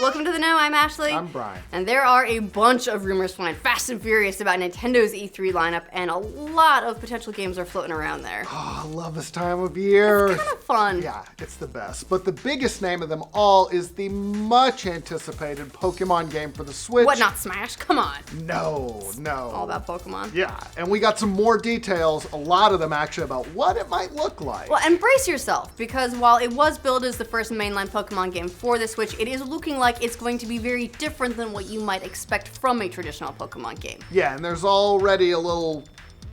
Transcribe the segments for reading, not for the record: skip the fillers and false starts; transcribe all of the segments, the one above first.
Welcome to The Know, I'm Ashley. I'm Brian. And there are a bunch of rumors flying fast and furious about Nintendo's E3 lineup, and a lot of potential games are floating around there. Oh, I love this time of year. It's kind of fun. Yeah, it's the best. But the biggest name of them all is the much anticipated Pokemon game for the Switch. What, not Smash? Come on. No. All about Pokemon. Yeah, and we got some more details, a lot of them actually, about what it might look like. Well, and brace yourself, because while it was billed as the first mainline Pokemon game for the Switch, it is looking like it's going to be very different than what you might expect from a traditional Pokemon game. Yeah, and there's already a little...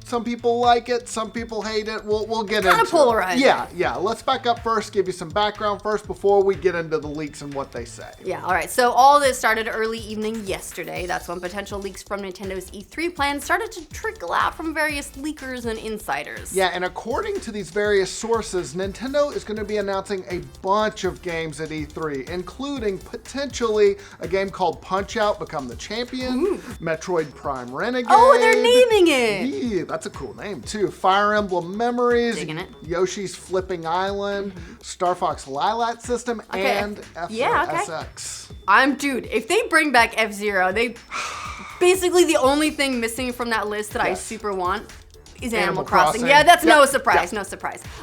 Some people like it, some people hate it. We'll get into it. Kind of polarizing. Yeah. Let's back up first, give you some background first before we get into the leaks and what they say. Yeah, all right. So all this started early evening yesterday. That's when potential leaks from Nintendo's E3 plans started to trickle out from various leakers and insiders. Yeah, and according to these various sources, Nintendo is going to be announcing a bunch of games at E3, including potentially a game called Punch-Out! Become the Champion, Metroid Prime Renegade. Oh, they're naming it! Yeah, that's a cool name too. Fire Emblem Memories, Digging it. Yoshi's Flipping Island, Star Fox Lilac System, and FSX. Dude, if they bring back F-Zero, basically the only thing missing from that list that I super want is Animal Crossing. Yeah, that's no surprise.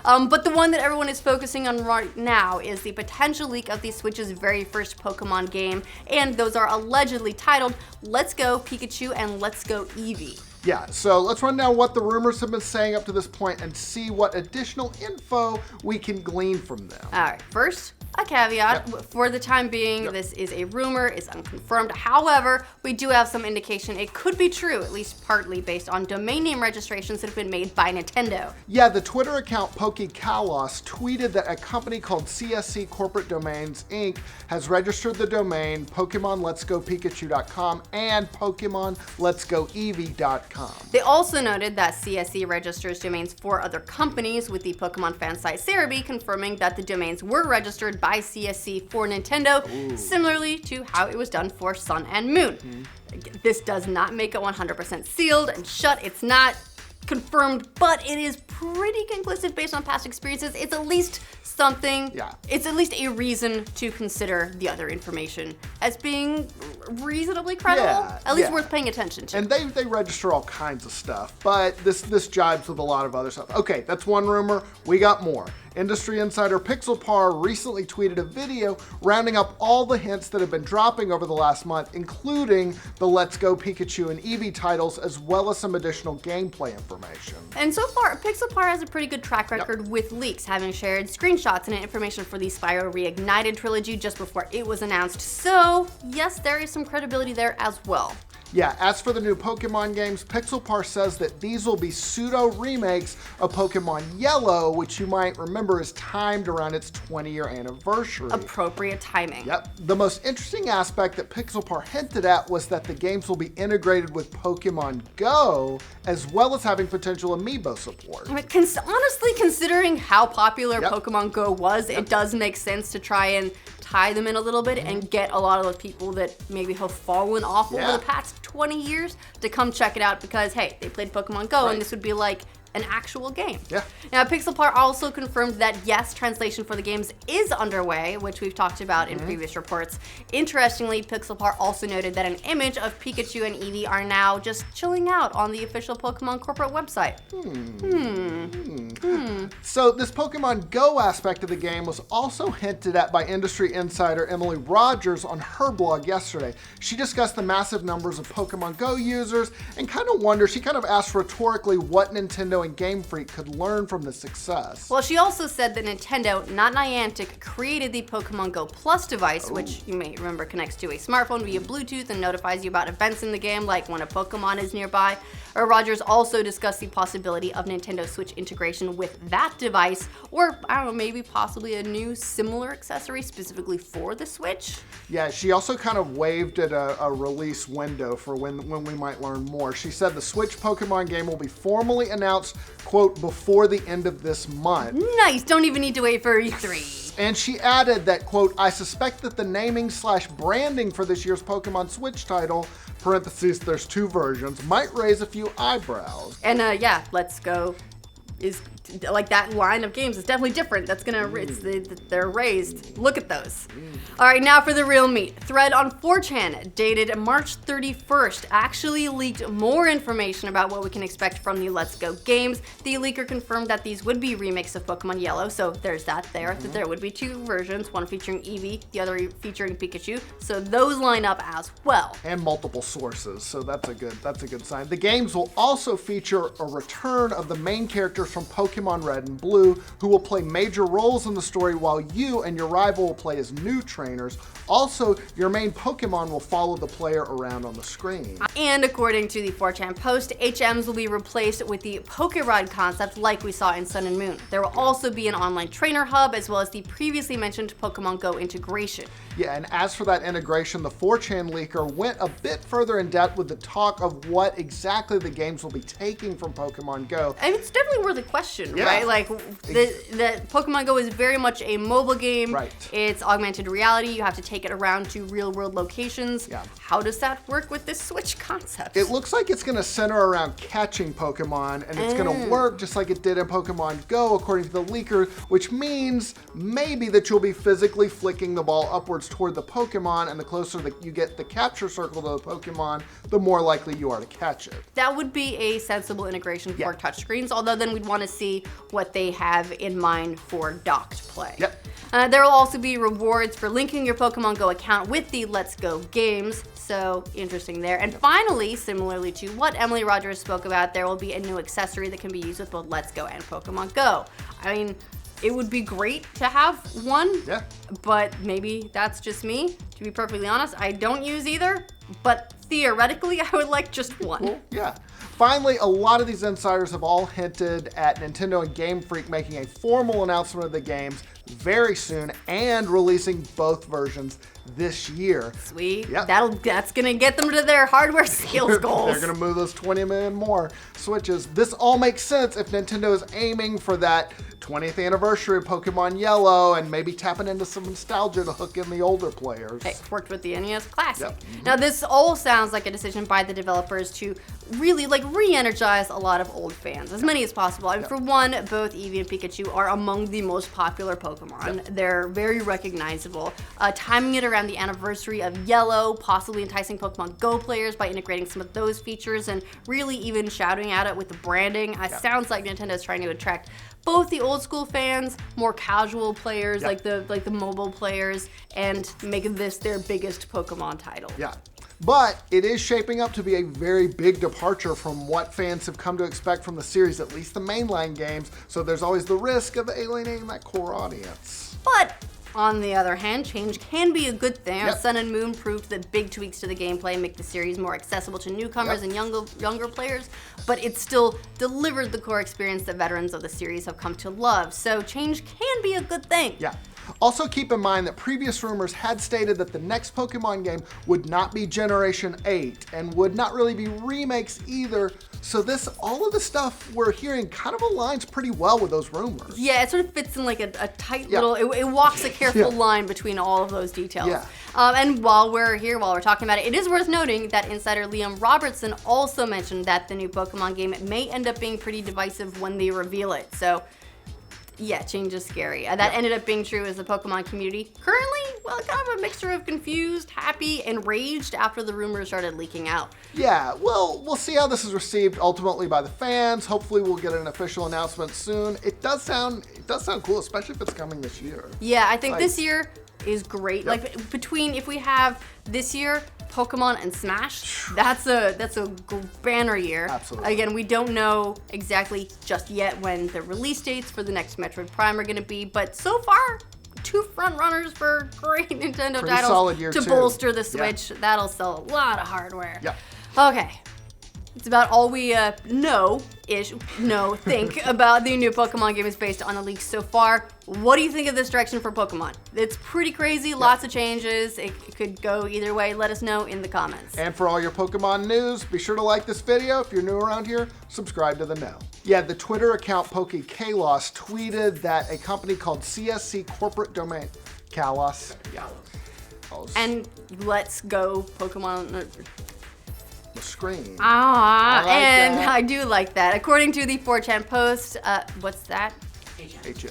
But the one that everyone is focusing on right now is the potential leak of the Switch's very first Pokemon game, and those are allegedly titled Let's Go Pikachu and Let's Go Eevee. Yeah, so let's run down what the rumors have been saying up to this point and see what additional info we can glean from them. All right, first, a caveat. For the time being, this is a rumor, it's unconfirmed. However, we do have some indication it could be true, at least partly based on domain name registrations that have been made by Nintendo. Yeah, the Twitter account PokeKalos tweeted that a company called CSC Corporate Domains, Inc. has registered the domain PokemonLet'sGoPikachu.com and PokemonLet'sGoEevee.com. They also noted that CSC registers domains for other companies, with the Pokemon fan site Cerebi confirming that the domains were registered by CSC for Nintendo, similarly to how it was done for Sun and Moon. This does not make it 100% sealed and shut. It's not confirmed, but it is pretty conclusive based on past experiences. It's at least something. Yeah. It's at least a reason to consider the other information as being reasonably credible, at least worth paying attention to. And they register all kinds of stuff, but this jibes with a lot of other stuff. Okay, that's one rumor. We got more. Industry insider Pixelpar recently tweeted a video rounding up all the hints that have been dropping over the last month, including the Let's Go Pikachu and Eevee titles, as well as some additional gameplay information. And so far, Pixelpar has a pretty good track record with leaks, having shared screenshots and information for the Spyro Reignited trilogy just before it was announced. So yes, there is some credibility there as well. Yeah, as for the new Pokemon games, Pixelpar says that these will be pseudo-remakes of Pokemon Yellow, which you might remember is timed around its 20-year anniversary. Appropriate timing. Yep. The most interesting aspect that Pixelpar hinted at was that the games will be integrated with Pokemon Go, as well as having potential amiibo support. I mean, honestly, considering how popular Pokemon Go was, it does make sense to try and tie them in a little bit and get a lot of those people that maybe have fallen off over the past 20 years to come check it out because, hey, they played Pokemon Go and this would be like an actual game. Yeah. Now, Pixelpar also confirmed that yes, translation for the games is underway, which we've talked about in previous reports. Interestingly, Pixelpar also noted that an image of Pikachu and Eevee are now just chilling out on the official Pokemon corporate website. So this Pokemon Go aspect of the game was also hinted at by industry insider Emily Rogers on her blog yesterday. She discussed the massive numbers of Pokemon Go users and she kind of asked rhetorically what Nintendo and Game Freak could learn from the success. Well, she also said that Nintendo, not Niantic, created the Pokemon Go Plus device, which you may remember connects to a smartphone via Bluetooth and notifies you about events in the game, like when a Pokemon is nearby. Rogers also discussed the possibility of Nintendo Switch integration with that device, or I don't know, maybe possibly a new similar accessory specifically for the Switch. Yeah, she also kind of waved at a release window for when we might learn more. She said the Switch Pokemon game will be formally announced, quote, before the end of this month. Nice, don't even need to wait for E3. And she added that, quote, I suspect that the naming/branding for this year's Pokemon Switch title, parentheses, there's two versions, might raise a few eyebrows. And Let's Go is like that line of games is definitely different. That's gonna, they're raised. Look at those. All right, now for the real meat. Thread on 4chan dated March 31st actually leaked more information about what we can expect from the Let's Go games. The leaker confirmed that these would be remakes of Pokemon Yellow, so there's that there. That there would be 2 versions, one featuring Eevee, the other featuring Pikachu. So those line up as well. And multiple sources, so that's a good sign. The games will also feature a return of the main characters from Pokemon Red and Blue, who will play major roles in the story while you and your rival will play as new trainers. Also, your main Pokemon will follow the player around on the screen. And according to the 4chan post, HMs will be replaced with the Pokeride concept like we saw in Sun and Moon. There will also be an online trainer hub as well as the previously mentioned Pokemon Go integration. Yeah, and as for that integration, the 4chan leaker went a bit further in depth with the talk of what exactly the games will be taking from Pokemon Go. I mean, it's definitely worth a question, right? Like, the Pokemon Go is very much a mobile game. Right. It's augmented reality. You have to take it around to real-world locations. Yeah. How does that work with this Switch concept? It looks like it's going to center around catching Pokemon, and it's going to work just like it did in Pokemon Go, according to the leaker, which means maybe that you'll be physically flicking the ball upwards toward the Pokemon, and the closer that you get the capture circle to the Pokemon, the more likely you are to catch it. That would be a sensible integration for touchscreens, although then we'd want to see what they have in mind for docked play. Yep. There will also be rewards for linking your Pokemon Go account with the Let's Go games, so interesting there. And finally, similarly to what Emily Rogers spoke about, there will be a new accessory that can be used with both Let's Go and Pokemon Go. I mean, it would be great to have one, but maybe that's just me. To be perfectly honest, I don't use either, but theoretically, I would like just one. Cool. Yeah. Finally, a lot of these insiders have all hinted at Nintendo and Game Freak making a formal announcement of the games very soon and releasing both versions this year. Sweet. Yep. That's gonna get them to their hardware sales goals. They're gonna move those 20 million more Switches. This all makes sense if Nintendo is aiming for that 20th anniversary of Pokemon Yellow and maybe tapping into some nostalgia to hook in the older players. Hey, worked with the NES Classic. Yep. Now this all sounds like a decision by the developers to really re-energize a lot of old fans, as many as possible. I mean, for one, both Eevee and Pikachu are among the most popular Pokemon. They're very recognizable. Timing it around the anniversary of Yellow, possibly enticing Pokemon Go players by integrating some of those features and really even shouting at it with the branding. It sounds like Nintendo's trying to attract both the old school fans, more casual players like the mobile players, and make this their biggest Pokemon title. Yeah. But it is shaping up to be a very big departure from what fans have come to expect from the series, at least the mainline games, so there's always the risk of alienating that core audience. But on the other hand, change can be a good thing. Sun and Moon proved that big tweaks to the gameplay make the series more accessible to newcomers and younger players, but it still delivered the core experience that veterans of the series have come to love. So change can be a good thing. Yeah. Also keep in mind that previous rumors had stated that the next Pokemon game would not be Generation 8 and would not really be remakes either. So all of the stuff we're hearing kind of aligns pretty well with those rumors. Yeah, it sort of fits in like a tight little, it walks a careful line between all of those details. Yeah. And while we're talking about it, it is worth noting that insider Liam Robertson also mentioned that the new Pokemon game may end up being pretty divisive when they reveal it. So yeah, change is scary. That ended up being true as the Pokemon community. Currently, well, kind of a mixture of confused, happy, and enraged after the rumors started leaking out. Yeah, well, we'll see how this is received ultimately by the fans. Hopefully we'll get an official announcement soon. It does sound cool, especially if it's coming this year. Yeah, I think this year is great. Like if we have this year, Pokemon and Smash, that's a banner year. Absolutely. Again, we don't know exactly just yet when the release dates for the next Metroid Prime are going to be, but so far, 2 front runners for great Nintendo Pretty titles solid year to too. bolster the Switch. That'll sell a lot of hardware. Yeah. Okay. It's about all we think about the new Pokemon game is based on the leaks so far. What do you think of this direction for Pokemon? It's pretty crazy, lots of changes. It could go either way. Let us know in the comments. And for all your Pokemon news, be sure to like this video. If you're new around here, subscribe to the know. Yeah, the Twitter account PokeKalos tweeted that a company called CSC Corporate Domain, Kalos, And let's go Pokemon. the screen. Ah, like and that. I do like that. According to the 4chan post, what's that? HN,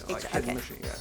like okay. hidden machine, yeah.